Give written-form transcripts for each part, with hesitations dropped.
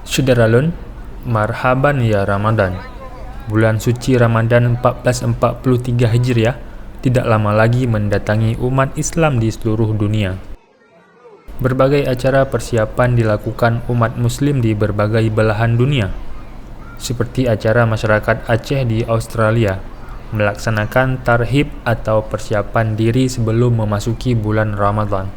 Syederalun, marhaban ya Ramadan. Bulan suci Ramadan 1443 Hijriah tidak lama lagi mendatangi umat Islam di seluruh dunia. Berbagai acara persiapan dilakukan umat muslim di berbagai belahan dunia, seperti acara masyarakat Aceh di Australia, melaksanakan tarhib atau persiapan diri sebelum memasuki bulan Ramadan.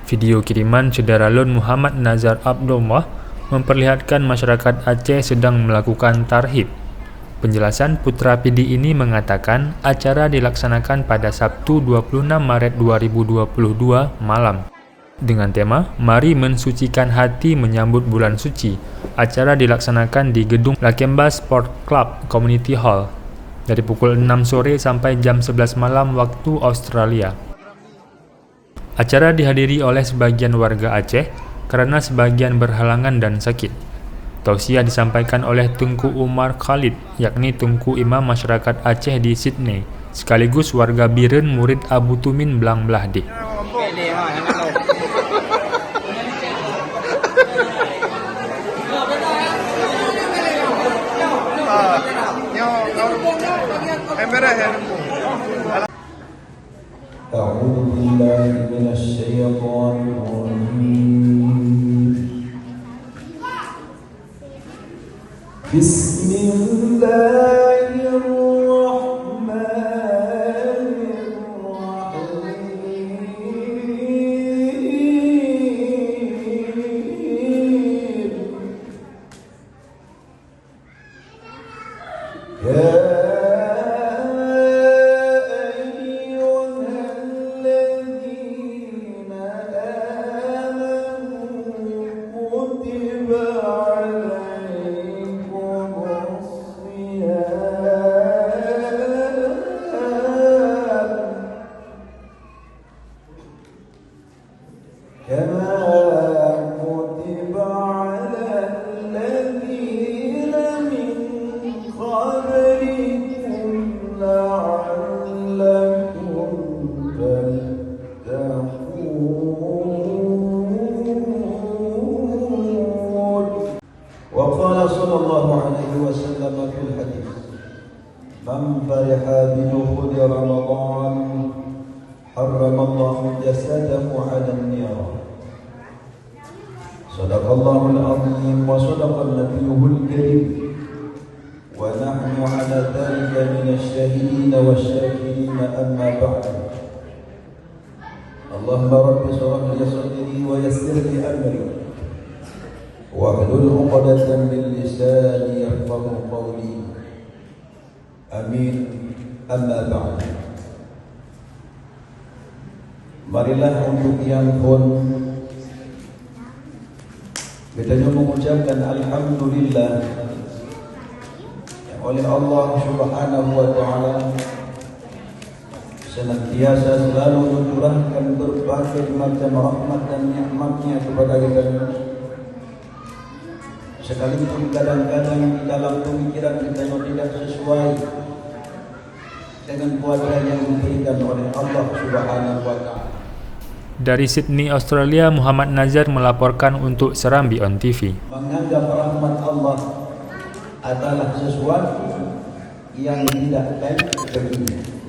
Video kiriman Syederalun Muhammad Nazar Abdullah memperlihatkan masyarakat Aceh sedang melakukan tarhib. Penjelasan Putra PD ini mengatakan acara dilaksanakan pada Sabtu 26 Maret 2022 malam. Dengan tema, Mari Mensucikan Hati Menyambut Bulan Suci. Acara dilaksanakan di gedung Lakemba Sport Club Community Hall dari pukul 6 sore sampai jam 11 malam waktu Australia. Acara dihadiri oleh sebagian warga Aceh karena sebagian berhalangan dan sakit. Tausiah disampaikan oleh Tunku Umar Khalid, yakni Tunku Imam Masyarakat Aceh di Sydney, sekaligus warga Biren murid Abu Tumin Belang Belahdik. أعوذ بالله من الشيطان الرجيم بسم الله الرحمن الرحيم وقال صلى الله عليه وسلم في الحديث من فرح بدخول رمضان حرم الله جسده على النيران صدق الله العظيم وصدق نبيه الكريم ونحن على ذلك من الشاهدين والشاكرين أما بعد اللهم رب اشرح لي صدري ويسر لي أمري واحلل عقدة من لساني يفقهوا قولي آمين أما بعد. Marilah untuk yang pun kita mengucapkan alhamdulillah yang oleh Allah Subhanahu wa taala senantiasa selalu mencurahkan berbagai macam rahmat dan nikmat-Nya kepada kita. Sekalipun kadang-kadang di dalam pemikiran kita tidak sesuai dengan kuasa yang diberikan oleh Allah Subhanahu wa taala. Dari Sydney, Australia, Muhammad Nazar melaporkan untuk Serambi On TV. Menganggap rahmat Allah adalah sesuatu yang tidak baik baginya.